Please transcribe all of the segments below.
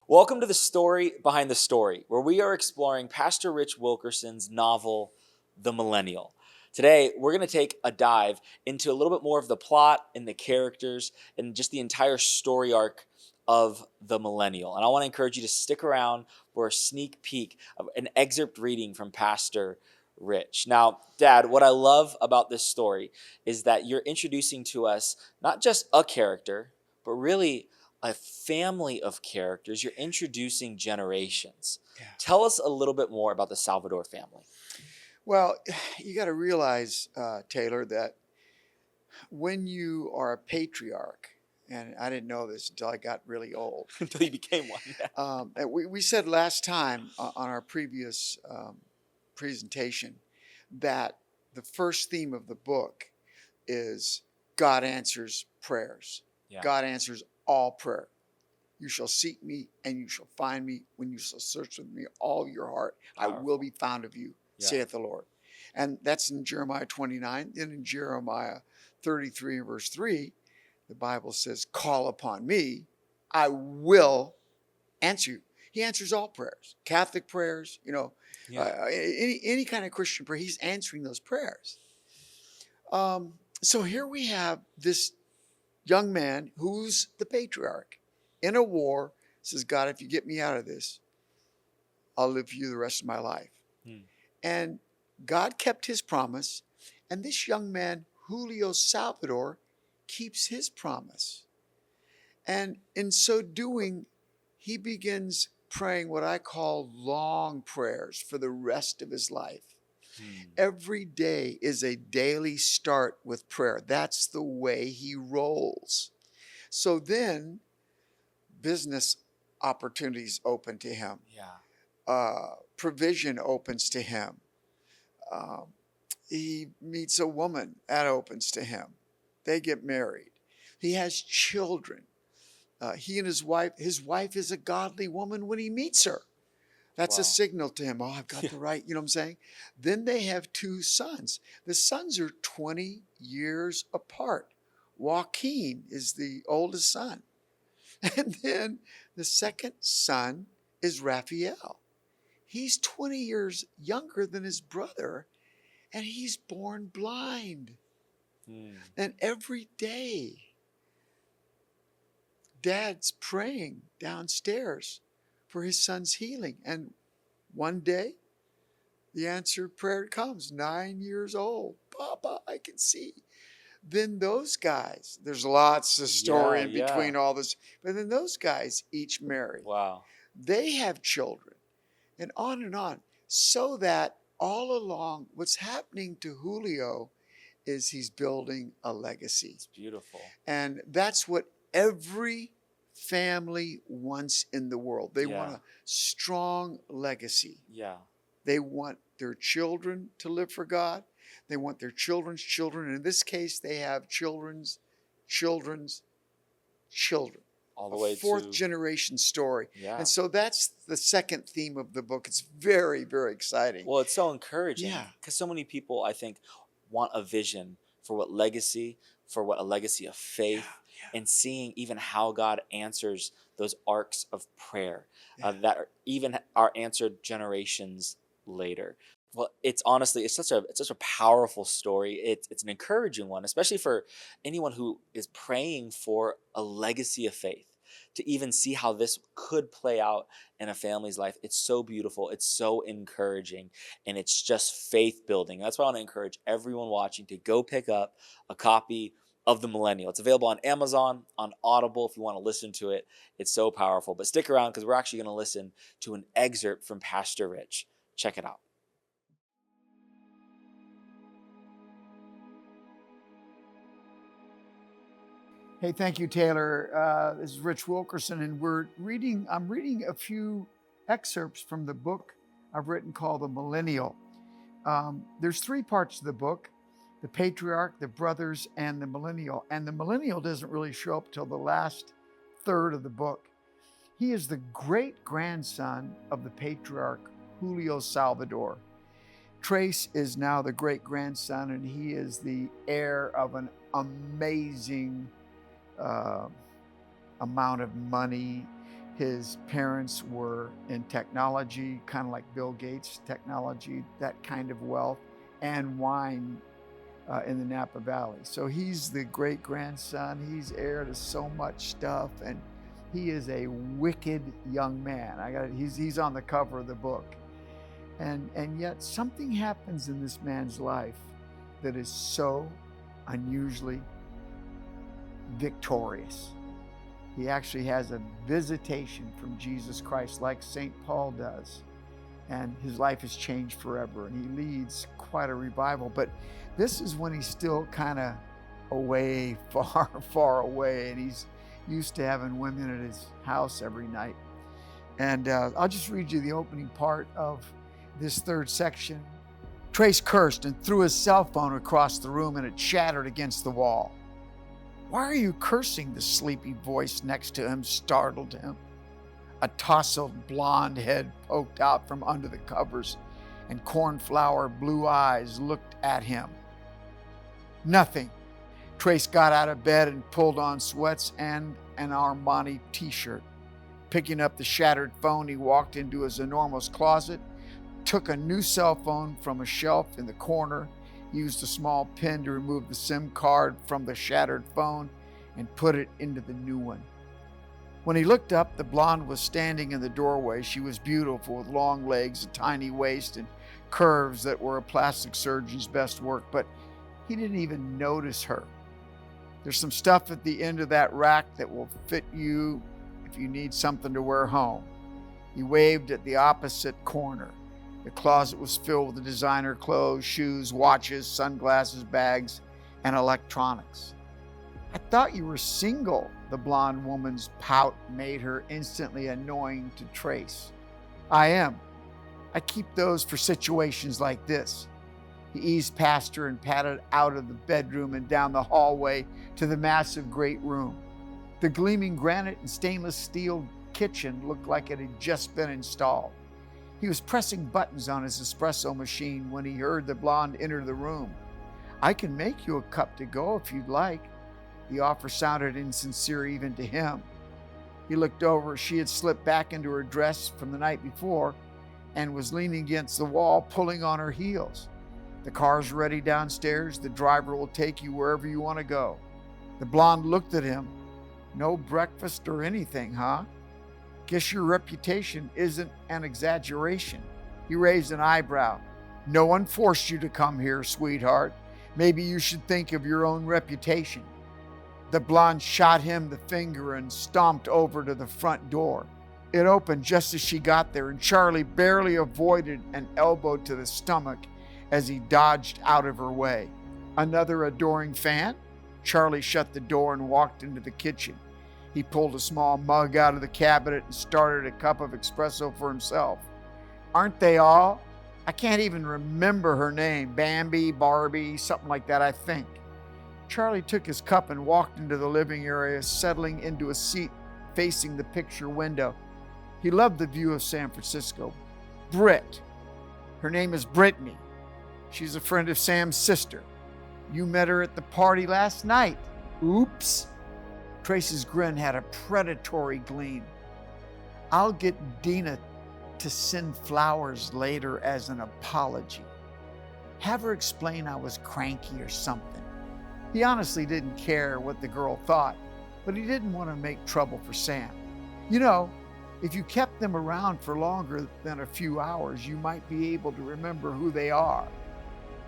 Welcome to the story behind the story, where we are exploring Pastor Rich Wilkerson's novel, The Millennial. Today, we're going to take a dive into a little bit more of the plot and the characters and just the entire story arc of The Millennial. And I want to encourage you to stick around for a sneak peek of an excerpt reading from Pastor Rich. Now, Dad, what I love about this story is that you're introducing to us not just a character, but really a family of characters. You're introducing generations. Yeah. Tell us a little bit more about the Salvador family. Well, you got to realize, Taylor, that when you are a patriarch, and I didn't know this until I got really old. Until you became one. And we said last time on our previous presentation that the first theme of the book is God answers prayers. Yeah. God answers all prayer. You shall seek me and you shall find me when you shall search with me all your heart. Powerful. I will be found of you, Yeah. saith the Lord. And that's in Jeremiah 29. And in Jeremiah 33 and verse 3, the Bible says, call upon me, I will answer you. He answers all prayers, Catholic prayers, Yeah. any kind of Christian prayer. He's answering those prayers. So here we have this young man who's the patriarch in a war, says, God, if you get me out of this, I'll live for you the rest of my life. And God kept his promise. And this young man, Julio Salvador, keeps his promise. And in so doing, he begins praying what I call long prayers for the rest of his life. Every day is a daily start with prayer. That's the way he rolls. So then business opportunities open to him. Yeah. Provision opens to him. He meets a woman, that opens to him. They get married. He has children. He and his wife is a godly woman when he meets her. That's Wow. a signal to him. Oh, I've got the right, you know what I'm saying? Then they have two sons. The sons are 20 years apart. Joaquin is the oldest son. And then the second son is Raphael. He's 20 years younger than his brother, and he's born blind. And every day, Dad's praying downstairs for his son's healing. And one day, the answered prayer comes, 9 years old. Papa, I can see. Then those guys, there's lots of story in between all this, but then those guys each marry. Wow. They have children, and on, so that all along what's happening to Julio is he's building a legacy. It's beautiful. And that's what every family wants in the world. They want a strong legacy. Yeah. They want their children to live for God. They want their children's children. And in this case, they have children's children's children. All the way to fourth generation story. Yeah. And so that's the second theme of the book. It's very, very exciting. Well, it's so encouraging. Yeah. Because so many people, I think, want a vision for what a legacy of faith, and seeing even how God answers those arcs of prayer that are answered generations later. Well, it's such a powerful story. It's an encouraging one, especially for anyone who is praying for a legacy of faith. To even see how this could play out in a family's life, it's so beautiful, it's so encouraging, and it's just faith building. That's why I want to encourage everyone watching to go pick up a copy of The Millennial. It's available on Amazon, on Audible if you want to listen to it. It's so powerful. But stick around because we're actually going to listen to an excerpt from Pastor Rich. Check it out. Hey, thank you, Taylor. This is Rich Wilkerson, and I'm reading a few excerpts from the book I've written called The Millennial. There's three parts to the book: the patriarch, the brothers, and the millennial. And the millennial doesn't really show up till the last third of the book. He is the great-grandson of the patriarch Julio Salvador. Trace is now the great-grandson, and he is the heir of an amazing amount of money His parents were in technology, kind of like Bill Gates technology, that kind of wealth, and wine in the Napa Valley. So he's the great grandson. He's heir to so much stuff, and he is a wicked young man. He's on the cover of the book. And yet something happens in this man's life that is so unusually victorious. He actually has a visitation from Jesus Christ like St. Paul does. And his life has changed forever, and he leads quite a revival. But this is when he's still kind of away, far, far away, and he's used to having women at his house every night. And I'll just read you the opening part of this third section. Trace cursed and threw his cell phone across the room, and it shattered against the wall. "Why are you cursing?" The sleepy voice next to him startled him. A tousled blonde head poked out from under the covers, and cornflower blue eyes looked at him. "Nothing." Trace got out of bed and pulled on sweats and an Armani t-shirt. Picking up the shattered phone, he walked into his enormous closet, took a new cell phone from a shelf in the corner, used a small pin to remove the SIM card from the shattered phone, and put it into the new one. When he looked up, the blonde was standing in the doorway. She was beautiful, with long legs, a tiny waist, and curves that were a plastic surgeon's best work, but he didn't even notice her. "There's some stuff at the end of that rack that will fit you if you need something to wear home." He waved at the opposite corner. The closet was filled with designer clothes, shoes, watches, sunglasses, bags, and electronics. "I thought you were single." The blonde woman's pout made her instantly annoying to Trace. "I am. I keep those for situations like this." He eased past her and padded out of the bedroom and down the hallway to the massive great room. The gleaming granite and stainless steel kitchen looked like it had just been installed. He was pressing buttons on his espresso machine when he heard the blonde enter the room. "I can make you a cup to go if you'd like." The offer sounded insincere even to him. He looked over. She had slipped back into her dress from the night before and was leaning against the wall, pulling on her heels. "The car's ready downstairs. The driver will take you wherever you want to go." The blonde looked at him. "No breakfast or anything, huh? Guess your reputation isn't an exaggeration." He raised an eyebrow. "No one forced you to come here, sweetheart. Maybe you should think of your own reputation." The blonde shot him the finger and stomped over to the front door. It opened just as she got there, and Charlie barely avoided an elbow to the stomach as he dodged out of her way. "Another adoring fan?" Charlie shut the door and walked into the kitchen. He pulled a small mug out of the cabinet and started a cup of espresso for himself. "Aren't they all? I can't even remember her name. Bambi, Barbie, something like that, I think." Charlie took his cup and walked into the living area, settling into a seat facing the picture window. He loved the view of San Francisco. "Britt. Her name is Brittany. She's a friend of Sam's sister. You met her at the party last night." "Oops." Trace's grin had a predatory gleam. "I'll get Dina to send flowers later as an apology. Have her explain I was cranky or something." He honestly didn't care what the girl thought, but he didn't want to make trouble for Sam. You know, if you kept them around for longer than a few hours, you might be able to remember who they are.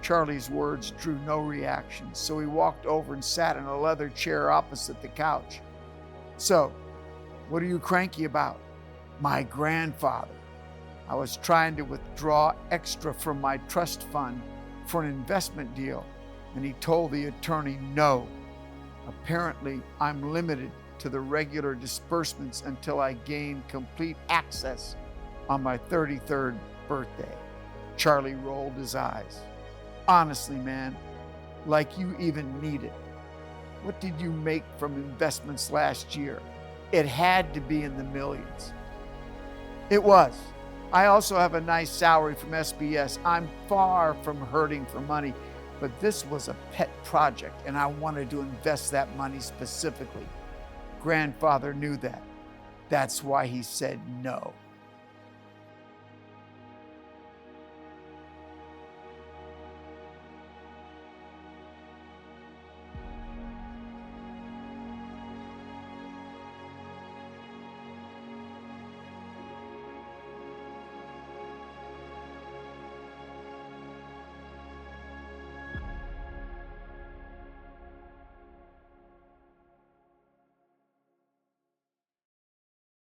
Charlie's words drew no reaction, so he walked over and sat in a leather chair opposite the couch. "So, what are you cranky about?" "My grandfather. I was trying to withdraw extra from my trust fund for an investment deal, and he told the attorney no. Apparently, I'm limited to the regular disbursements until I gain complete access on my 33rd birthday." Charlie rolled his eyes. "Honestly, man, like you even need it. What did you make from investments last year? It had to be in the millions." "It was. I also have a nice salary from SBS. I'm far from hurting for money, but this was a pet project and I wanted to invest that money specifically. Grandfather knew that. That's why he said no.